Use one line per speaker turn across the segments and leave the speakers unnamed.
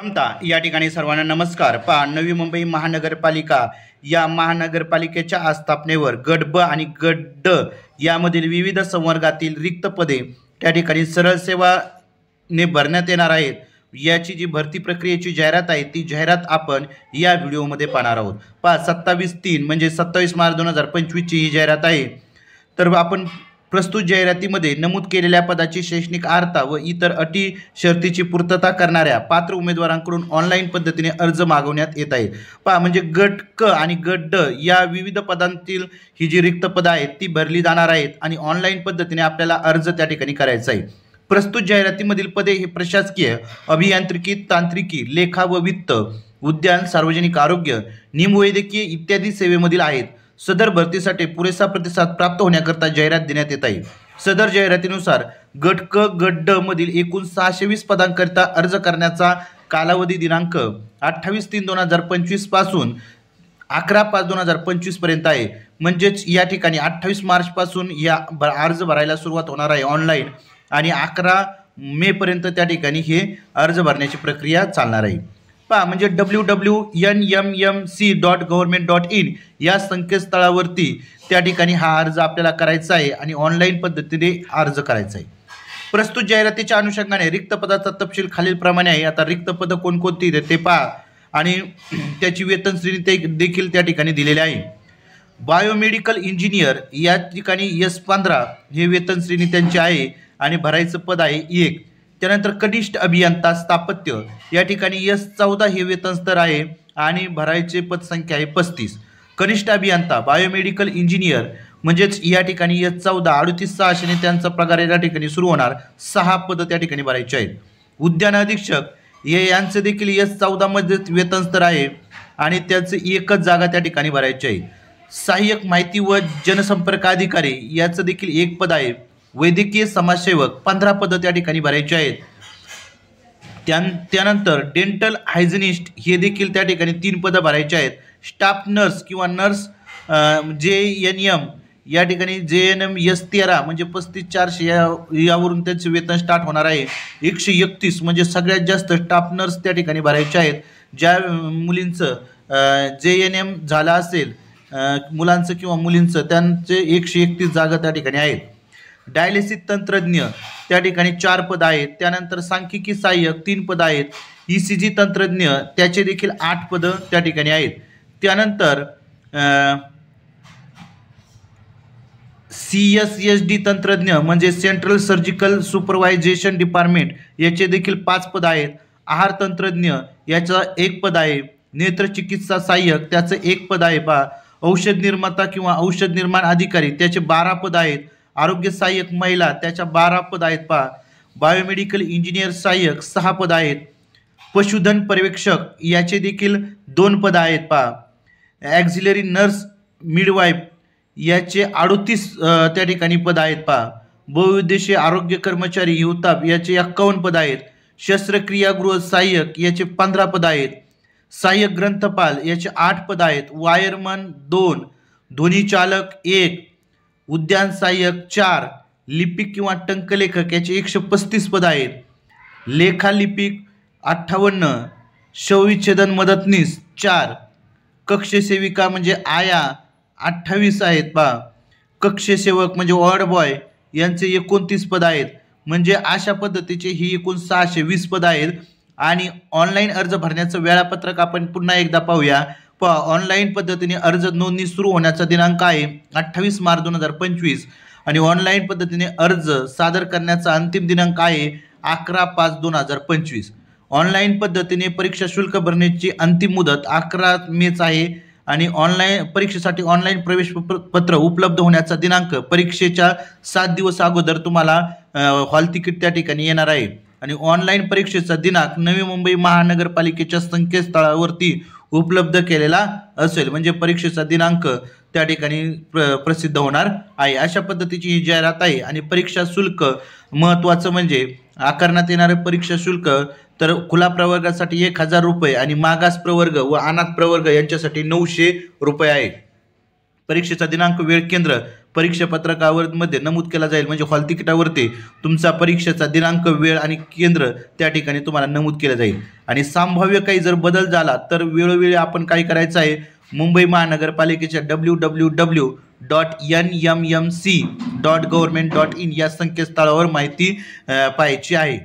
समता या ठिकाणी सर्वांना नमस्कार। पहा, नवी मुंबई महानगरपालिका या महानगरपालिकेच्या आस्थापनेवर गट ब आणि गट ड यामधील विविध संवर्गातील रिक्त पदे त्या ठिकाणी सरळ सेवाने भरण्यात येणार आहेत। याची जी भरती प्रक्रियेची जाहिरात आहे ती जाहिरात आपण या व्हिडिओमध्ये पाहणार आहोत। पहा, 27/3 म्हणजे 27 मार्च 2025 ची ही जाहिरात आहे। तर आपण प्रस्तुत जाहिरातीमध्ये नमूद केलेल्या पदाची शैक्षणिक अर्हता व इतर अटी शर्तीची पूर्तता करणाऱ्या पात्र उमेदवारांकडून ऑनलाईन पद्धतीने अर्ज मागवण्यात येत आहे। पहा, म्हणजे गट क आणि गट ड या विविध पदांतील ही जी रिक्त पदं आहेत ती भरली जाणार आहेत आणि ऑनलाईन पद्धतीने आपल्याला अर्ज त्या ठिकाणी करायचा आहे। प्रस्तुत जाहिरातीमधील पदे हे प्रशासकीय, अभियांत्रिकी, तांत्रिकी, लेखा व वित्त, उद्यान, सार्वजनिक आरोग्य, निमवैद्यकीय इत्यादी सेवेमधील आहेत। सदर भरतीसाठी पुरेसा प्रतिसाद प्राप्त होण्याकरता जाहिरात देण्यात येत आहे। सदर जाहिरातीनुसार गट क गट ड मधील एकूण 620 पदांकरिता अर्ज करण्याचा कालावधी दिनांक 28/3/2025 पासून 11/5/2025 पर्यंत आहे। म्हणजेच या ठिकाणी 28 मार्च पासून या अर्ज भरायला सुरुवात होणार आहे ऑनलाईन आणि 11 मे पर्यंत त्या ठिकाणी हे अर्ज भरण्याची प्रक्रिया चालणार आहे। पहा, म्हणजे www.nmmc.government.in या संकेतस्थळावरती त्या ठिकाणी हा अर्ज आपल्याला करायचा आहे आणि ऑनलाईन पद्धतीने अर्ज करायचा आहे। प्रस्तुत जाहिरातीच्या अनुषंगाने रिक्त पदाचा तपशील खालीलप्रमाणे आहे। आता रिक्त पदं कोणकोणती ते पहा आणि त्याची वेतन श्रेणी देखील त्या ठिकाणी दिलेली आहे। बायोमेडिकल इंजिनियर या ठिकाणी S15 हे वेतन श्रेणी त्यांची आहे आणि भरायचं पद आहे 1। त्यानंतर कनिष्ठ अभियंता स्थापत्य या ठिकाणी S14 हे वेतन स्तर आहे आणि भरायचे पदसंख्या आहे 35। कनिष्ठ अभियंता बायोमेडिकल इंजिनियर म्हणजेच या ठिकाणी S14 38,600 त्यांचा पगार या ठिकाणी सुरू होणार, 6 पदं त्या ठिकाणी भरायचे आहेत। उद्यान अधीक्षक यांचे देखील S14 मध्ये वेतन स्तर आहे आणि त्याचं एकच जागा त्या ठिकाणी भरायची आहे। सहाय्यक माहिती व जनसंपर्क अधिकारी याचं देखील एक पद आहे। वैद्यकीय समाजसेवक 15 पदं त्या ठिकाणी भरायची आहेत। त्यानंतर डेंटल हायजिनिस्ट हे देखील त्या ठिकाणी 3 पदं भरायची आहेत। स्टाफ नर्स किंवा नर्स JNM या ठिकाणी JNM S13 म्हणजे 35,400 यावरून त्यांचे वेतन स्टार्ट होणार आहे। 131 म्हणजे सगळ्यात जास्त स्टाफ नर्स त्या ठिकाणी भरायचे आहेत। ज्या मुलींचं JNM झालं असेल मुलांचं किंवा मुलींचं त्यांचे 131 जागा त्या ठिकाणी आहेत। डायलिसिस तंत्रज्ञ त्या ठिकाणी 4 पद आहेत। त्यानंतर सांख्यिकी सहाय्यक 3 पद आहेत। ECG तंत्रज्ञ त्याचे देखील 8 पदं त्या ठिकाणी आहेत। त्यानंतर CSSD तंत्रज्ञ म्हणजे सेंट्रल सर्जिकल सुपरवायझेशन डिपार्टमेंट याचे देखील 5 पद आहेत। आहार तंत्रज्ञ याचं 1 पद आहे। नेत्रचिकित्सा सहाय्यक त्याचं 1 पद आहे। पहा, औषध निर्माता किंवा औषध निर्माण अधिकारी त्याचे 12 पद आहेत। आरोग्य सहाय्यक महिला त्याच्या 12 पद आहेत। पहा, बायोमेडिकल इंजिनियर सहाय्यक 6 पद आहेत। पशुधन पर्यवेक्षक याचे देखील 2 पद आहेत। पहा, ॲक्झिलरी नर्स मिडवाईफ याचे 38 त्या ठिकाणी पद आहेत। पहा, बहुउद्देशीय आरोग्य कर्मचारी युवताप याचे 51 पद आहेत। शस्त्रक्रियागृह सहाय्यक याचे 15 पद आहेत। सहाय्यक ग्रंथपाल याचे 8 पद आहेत। वायरमन 2, ध्वनिचालक 1, उद्यान सहाय्यक 4, लिपिक किंवा टंकलेखक याचे 135 पद आहेत। लेखालिपिक 58, शवविच्छेदन मदतनीस 4, कक्षसेविका म्हणजे आया 28 आहेत। पहा, कक्षसेवक म्हणजे वॉर्ड बॉय यांचे 29 पद आहेत। म्हणजे अशा पद्धतीचे ही एकूण 620 पद आहेत। आणि ऑनलाईन अर्ज भरण्याचं वेळापत्रक आपण पुन्हा एकदा पाहूया। ऑनलाईन पद्धतीने अर्ज नोंदणी सुरू होण्याचा दिनांक आहे 28 मार्च 2025 आणि ऑनलाईन पद्धतीने अर्ज सादर करण्याचा अंतिम दिनांक आहे 11/5/2025। ऑनलाईन पद्धतीने परीक्षा शुल्क भरण्याची अंतिम मुदत 11 मेच आहे आणि ऑनलाईन परीक्षेसाठी ऑनलाईन प्रवेश पत्र उपलब्ध होण्याचा दिनांक परीक्षेच्या 7 दिवस अगोदर तुम्हाला हॉल तिकीट त्या ठिकाणी येणार आहे आणि ऑनलाईन परीक्षेचा दिनांक नवी मुंबई महानगरपालिकेच्या संकेतस्थळावरती उपलब्ध केलेला असेल। म्हणजे परीक्षेचा दिनांक त्या ठिकाणी प्रसिद्ध होणार आहे। अशा पद्धतीची ही जाहिरात आहे आणि परीक्षा शुल्क महत्त्वाचं म्हणजे आकारण्यात येणारे परीक्षा शुल्क तर खुला प्रवर्गासाठी 1000 रुपये आणि मागास प्रवर्ग व अनाथ प्रवर्ग यांच्यासाठी 900 रुपये आहे। परीक्षेचा दिनांक, वेळ, केंद्र परीक्षा पत्रकावर मध्ये नमूद केला जाईल, म्हणजे हॉल तिकिटावरती तुमचा परीक्षेचा दिनांक, वेळ आणि केंद्र त्या ठिकाणी तुम्हाला नमूद केलं जाईल. आणि संभाव्य काही जर बदल झाला तर वेळोवेळी आपण काय करायचं आहे, मुंबई महानगरपालिकेच्या www.nmmc.government.in या संकेतस्थळावर माहिती पाहायची आहे.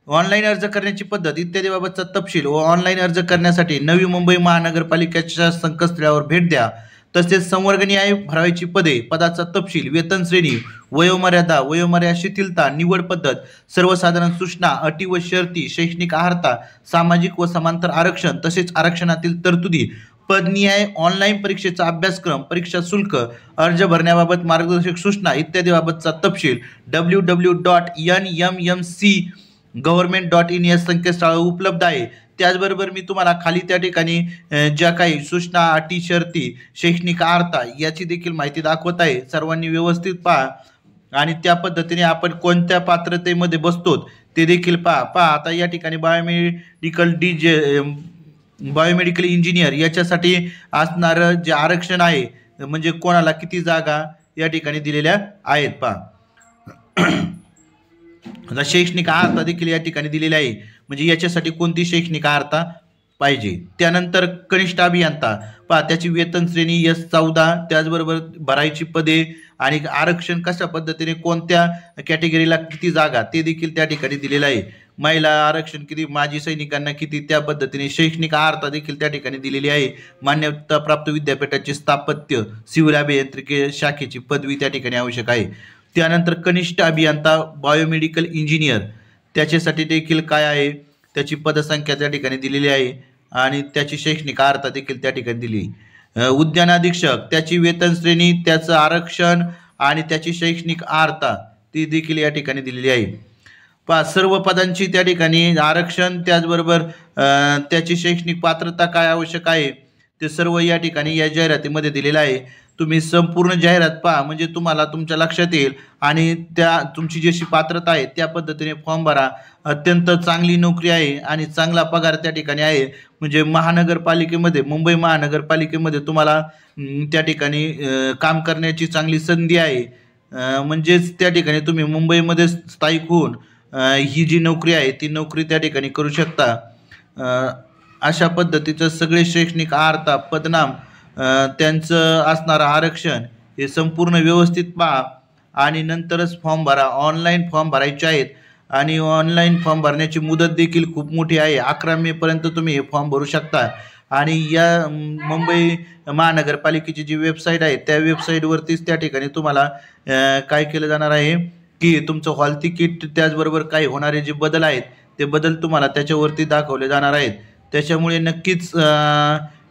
ऑनलाईन अर्ज करण्याची पद्धत इत्यादीबाबतचा तपशील व ऑनलाईन अर्ज करण्यासाठी नवी मुंबई महानगरपालिकेच्या संकेतस्थळावर भेट द्या. तसेच संवर्गनीय भरायची पदे, पदाचा तपशील, वेतन श्रेणी, वयोमर्यादा शिथिलता, निवड पद्धत, सर्वसाधारण सूचना, अटी व शर्ती, शैक्षणिक अर्हता, सामाजिक व समांतर आरक्षण तसेच आरक्षणातील तरतुदी, पदनिहाय ऑनलाईन परीक्षेचा अभ्यासक्रम, परीक्षा शुल्क, अर्ज भरण्याबाबत मार्गदर्शक सूचना इत्यादीबाबतचा तपशील www.nmmc.government.in या संकेतस्थळावर उपलब्ध आहे. त्याचबरोबर मी तुम्हाला खाली त्या ठिकाणी ज्या काही सूचना, अटी, शर्ती, शैक्षणिक अर्हता याची देखील माहिती दाखवत आहे. सर्वांनी व्यवस्थित पहा आणि त्या पद्धतीने आपण कोणत्या पात्रतेमध्ये बसतो ते देखील पहा. आता या ठिकाणी बायोमेडिकल इंजिनियर याच्यासाठी असणारं जे आरक्षण आहे, म्हणजे कोणाला किती जागा या ठिकाणी दिलेल्या आहेत पहा. आता शैक्षणिक अर्हता देखील या ठिकाणी दिलेली आहे, म्हणजे याच्यासाठी कोणती शैक्षणिक अर्हता पाहिजे. त्यानंतर कनिष्ठ अभियंता पहा, त्याची वेतन श्रेणी S14, त्याचबरोबर भरायची पदे आणि आरक्षण कशा पद्धतीने, कोणत्या कॅटेगरीला किती जागा ते देखील त्या ठिकाणी दिलेलं आहे. महिला आरक्षण किती, माजी सैनिकांना किती, त्या पद्धतीने शैक्षणिक अर्हता देखील त्या ठिकाणी दिलेली आहे. मान्यता प्राप्त विद्यापीठाचे स्थापत्य, सिव्हिल अभियांत्रिकी शाखेची पदवी त्या ठिकाणी आवश्यक आहे. त्यानंतर कनिष्ठ अभियंता बायोमेडिकल इंजिनियर त्याच्यासाठी देखील काय आहे, त्याची पदसंख्या त्या ठिकाणी दिलेली आहे आणि त्याची शैक्षणिक अर्हता देखील त्या ठिकाणी दिली. उद्यान अधीक्षक त्याची वेतन श्रेणी, त्याचं आरक्षण आणि त्याची शैक्षणिक अर्हता ती देखील या ठिकाणी दिलेली आहे. पहा, सर्व पदांची त्या ठिकाणी आरक्षण, त्याचबरोबर त्याची शैक्षणिक पात्रता काय आवश्यक आहे ते सर्व या ठिकाणी या जाहिरातीमध्ये दिलेलं आहे. तुम्ही संपूर्ण जाहिरात पहा, म्हणजे तुम्हाला तुमच्या लक्षात येईल आणि त्या तुमची जशी पात्रता आहे त्या पद्धतीने फॉर्म भरा. अत्यंत चांगली नोकरी आहे आणि चांगला पगार त्या ठिकाणी आहे. म्हणजे महानगरपालिकेमध्ये, मुंबई महानगरपालिकेमध्ये तुम्हाला त्या ठिकाणी काम करण्याची चांगली संधी आहे. म्हणजेच त्या ठिकाणी तुम्ही मुंबईमध्ये स्थायिक होऊन ही जी नोकरी आहे ती नोकरी त्या ठिकाणी करू शकता. अशा पद्धतीचं सगळे शैक्षणिक अर्हता, पदनाम, त्यांचं असणारं आरक्षण हे संपूर्ण व्यवस्थित पहा आणि नंतरच फॉर्म भरा. ऑनलाईन फॉर्म भरायचे आहेत आणि ऑनलाईन फॉर्म भरण्याची मुदत देखील खूप मोठी आहे. 11 मेपर्यंत तुम्ही हे फॉर्म भरू शकता. आणि या मुंबई महानगरपालिकेची जी वेबसाईट आहे त्या वेबसाईटवरतीच त्या ठिकाणी तुम्हाला काय केलं जाणार आहे की तुमचं हॉल तिकीट, त्याचबरोबर काही होणारे जे बदल आहेत ते बदल तुम्हाला त्याच्यावरती दाखवले जाणार आहेत. त्याच्यामुळे नक्कीच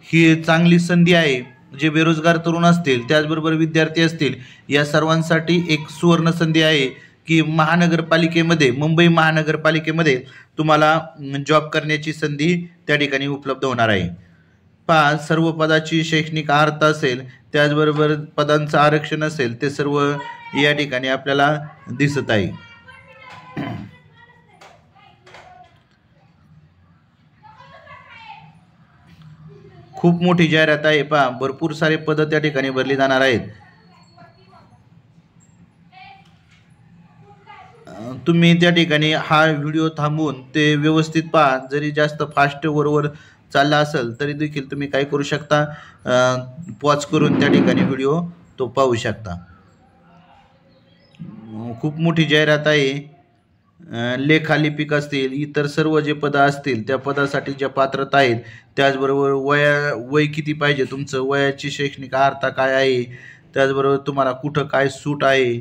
ही चांगली संधी आहे. जे बेरोजगार तरुण असतील, त्याचबरोबर विद्यार्थी असतील, या सर्वांसाठी एक सुवर्ण संधी आहे की महानगरपालिकेमध्ये, मुंबई महानगरपालिकेमध्ये तुम्हाला जॉब करण्याची संधी त्या ठिकाणी उपलब्ध होणार आहे. पहा, सर्व पदाची शैक्षणिक अर्हता असेल, त्याचबरोबर पदांचं आरक्षण असेल, ते सर्व या ठिकाणी आपल्याला दिसत आहे. खूप मोठी जाहिरात आहे. पहा, भरपूर सारे पद त्या ठिकाणी भरली जाणार आहेत. तुम्ही त्या ठिकाणी हा व्हिडिओ थांबवून ते व्यवस्थित पहा. जरी जास्त फास्ट वर चालला असेल तरी देखील तुम्ही काय करू शकता, पॉज करून त्या ठिकाणी व्हिडिओ तो पाहू शकता. खूप मोठी जाहिरात आहे. लेखालिपिक असतील, इतर सर्व जे पदं असतील त्या पदासाठी ज्या पात्रता आहेत, त्याचबरोबर वय किती पाहिजे, तुमचं वयाची शैक्षणिक अर्हता काय आहे, त्याचबरोबर तुम्हाला कुठं काय सूट आहे,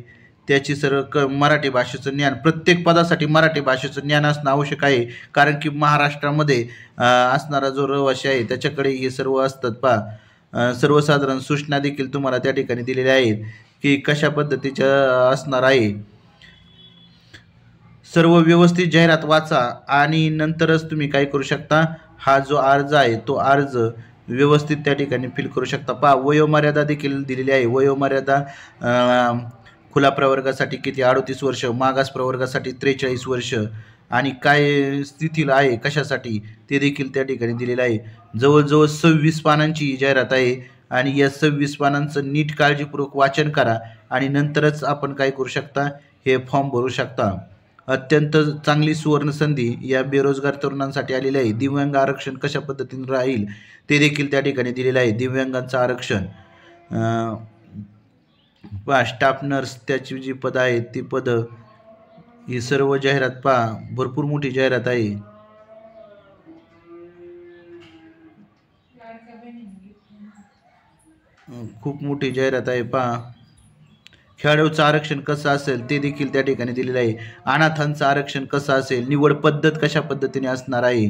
त्याची सर्व मराठी भाषेचं ज्ञान, प्रत्येक पदासाठी मराठी भाषेचं ज्ञान असणं आवश्यक आहे. कारण की महाराष्ट्रामध्ये असणारा जो रहिवासी आहे त्याच्याकडे हे सर्व असतात. पहा, सर्वसाधारण सूचना देखील तुम्हाला त्या ठिकाणी दिलेल्या आहेत की कशा पद्धतीच्या असणार आहे. सर्व व्यवस्थित जाहिरात वाचा आणि नंतरच तुम्ही काय करू शकता, हा जो अर्ज आहे तो अर्ज व्यवस्थित त्या ठिकाणी फिल करू शकता. पहा, वयोमर्यादा देखील दिलेली आहे. वयोमर्यादा खुला प्रवर्गासाठी किती, 38 वर्ष, मागास प्रवर्गासाठी 43 वर्ष आणि काय स्थितीला आहे कशासाठी ते देखील त्या ठिकाणी दिलेलं आहे. जवळजवळ 26 पानांची जाहिरात आहे आणि या 26 पानांचं नीट काळजीपूर्वक वाचन करा आणि नंतरच आपण काय करू शकता, हे फॉर्म भरू शकता. अत्यंत चांगली सुवर्णसंधी या बेरोजगार तरुणांसाठी आलेली आहे. दिव्यांग आरक्षण कशा पद्धतीने राहील ते देखील त्या ठिकाणी दिलेलं आहे. दिव्यांगांचं आरक्षण, स्टाफ नर्स त्याची जी पदं आहेत ती पदं, ही सर्व जाहिरात पहा. भरपूर मोठी जाहिरात आहे. खूप मोठी जाहिरात आहे पहा. खेळाडूचं आरक्षण कसं असेल ते देखील त्या ठिकाणी दिलेलं आहे. अनाथांचं आरक्षण कसं असेल, निवड पद्धत कशा पद्धतीने असणार आहे,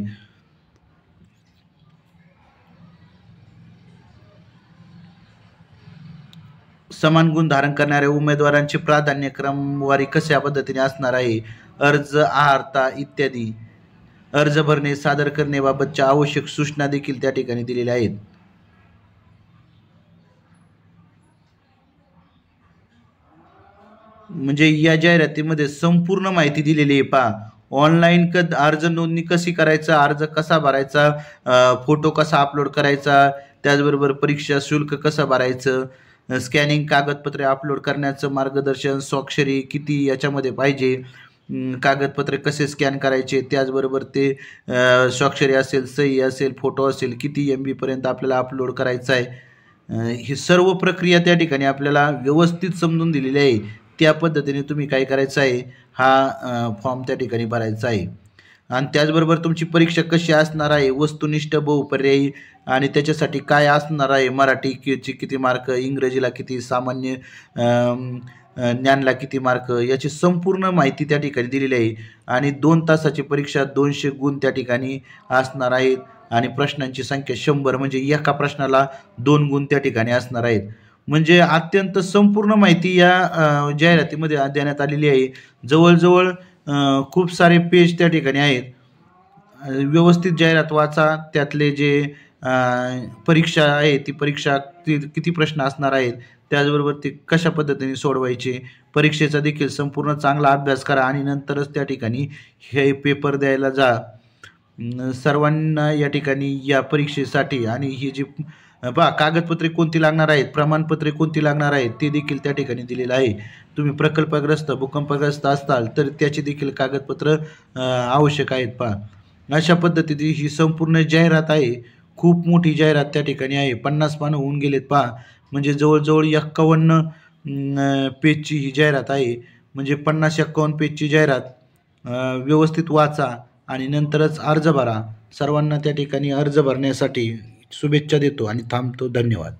समान गुण धारण करणाऱ्या उमेदवारांची प्राधान्य क्रमवारी कशा पद्धतीने असणार आहे, अर्ज आहारता इत्यादी, अर्ज भरणे सादर करण्याबाबतच्या आवश्यक सूचना देखील त्या ठिकाणी दिलेल्या आहेत. म्हणजे या जाहिरातीमध्ये संपूर्ण माहिती दिलेली आहे पहा. ऑनलाईन अर्ज नोंदणी कशी करायचा, अर्ज कसा भरायचा, फोटो कसा अपलोड करायचा, त्याचबरोबर परीक्षा शुल्क कसं भरायचं, स्कॅनिंग कागदपत्रे अपलोड करण्याचं मार्गदर्शन, स्वाक्षरी किती याच्यामध्ये पाहिजे, कागदपत्रे कसे स्कॅन करायचे, त्याचबरोबर ते स्वाक्षरी असेल, सही असेल, फोटो असेल, किती MB पर्यंत आपल्याला अपलोड करायचं आहे, ही सर्व प्रक्रिया त्या ठिकाणी आपल्याला व्यवस्थित समजून दिलेली आहे. त्या पद्धतीने तुम्ही काय करायचं आहे, हा फॉर्म त्या ठिकाणी भरायचा आहे. आणि त्याचबरोबर तुमची परीक्षा कशी असणार आहे, वस्तुनिष्ठ बहुपर्यायी, आणि त्याच्यासाठी काय असणार आहे, मराठीची किती मार्क, इंग्रजीला किती, सामान्य ज्ञानला किती मार्क, याची संपूर्ण माहिती त्या ठिकाणी दिलेली आहे. आणि 2 तासाची परीक्षा 200 गुण त्या ठिकाणी असणार आहेत आणि प्रश्नांची संख्या 100, म्हणजे एका प्रश्नाला 2 गुण त्या ठिकाणी असणार आहेत. म्हणजे अत्यंत संपूर्ण माहिती या जाहिरातीमध्ये देण्यात आलेली आहे. जवळजवळ खूप सारे पेज त्या ठिकाणी आहेत. व्यवस्थित जाहिरात वाचा. त्यातले जे परीक्षा आहे ती परीक्षा किती प्रश्न असणार आहेत, त्याचबरोबर ते कशा पद्धतीने सोडवायचे, परीक्षेचा देखील संपूर्ण चांगला अभ्यास करा आणि नंतरच त्या ठिकाणी हे पेपर द्यायला जा. सर्वांना या ठिकाणी या परीक्षेसाठी आणि ही जी कागदपत्रे कोणती लागणार आहेत, प्रमाणपत्रे कोणती लागणार आहेत ते देखील त्या ठिकाणी दिलेलं आहे. तुम्ही प्रकल्पग्रस्त, भूकंपग्रस्त असताल तर त्याची देखील कागदपत्र आवश्यक आहेत पहा. अशा पद्धतीने ही संपूर्ण जाहिरात आहे. खूप मोठी जाहिरात त्या ठिकाणी आहे. 50 पानं होऊन गेलेत पहा. म्हणजे जवळजवळ 51 पेजची ही जाहिरात आहे. म्हणजे 50-51 पेजची जाहिरात. व्यवस्थित वाचा आणि नंतरच अर्ज भरा. सर्वांना त्या ठिकाणी अर्ज भरण्यासाठी शुभेच्छा देतो आणि थांबतो. धन्यवाद.